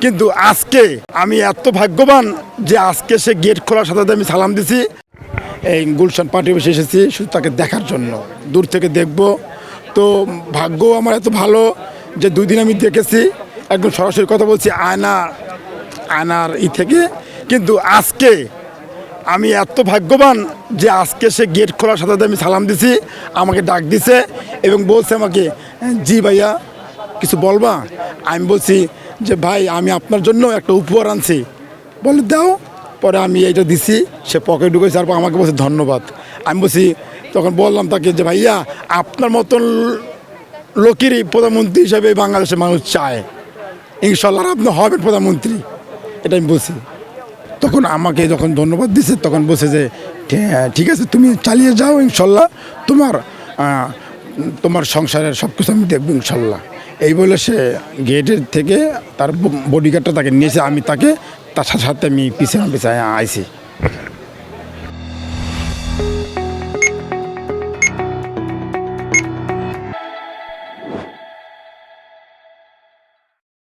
কিন্তু আজকে আমি এত ভাগ্যবান যে আজকে সে গেট খোলার সাথে সাথে আমি সালাম দিছি। এই গুলশান পার্টি অফিসে এসেছি শুধু তাকে দেখার জন্য, দূর থেকে দেখব। তো ভাগ্য আমার এত ভালো যে 2 দিন আমি দেখেছি, একদম সরাসরি কথা বলছি আয়নার থেকে। কিন্তু আজকে আমি এত ভাগ্যবান যে আজকে সে গেট খোলার সাথে সাথে আমি সালাম দিছি, আমাকে ডাক দিছে এবং বলছে আমাকে, জি ভাইয়া কিছু বলবা? আমি বলছি যে ভাই আমি আপনার জন্য একটা উপহার আনছি। বলে দাও। পরে আমি এইটা দিছি, সে পকেট ঢুকেছে, তারপর আমাকে বলছে ধন্যবাদ। আমি বলছি, তখন বললাম তাকে যে ভাইয়া আপনার মতন লোকেরই প্রধানমন্ত্রী হিসাবে বাংলাদেশের মানুষ চায়, ইনশাল্লাহ আপনি হবেন প্রধানমন্ত্রী, এটা আমি বলছি। তখন আমাকে যখন ধন্যবাদ দিছে তখন বলছে যে ঠিক আছে তুমি চালিয়ে যাও, ইনশাল্লাহ তোমার সংসারের সব কিছু আমি দেখবো ইনশাল্লাহ। এই বলে সে গেটের থেকে তার বডিগার্ডটা তাকে নিয়েছে, আমি তাকে তার সাথে সাথে আমি পিছিয়ে আইছি।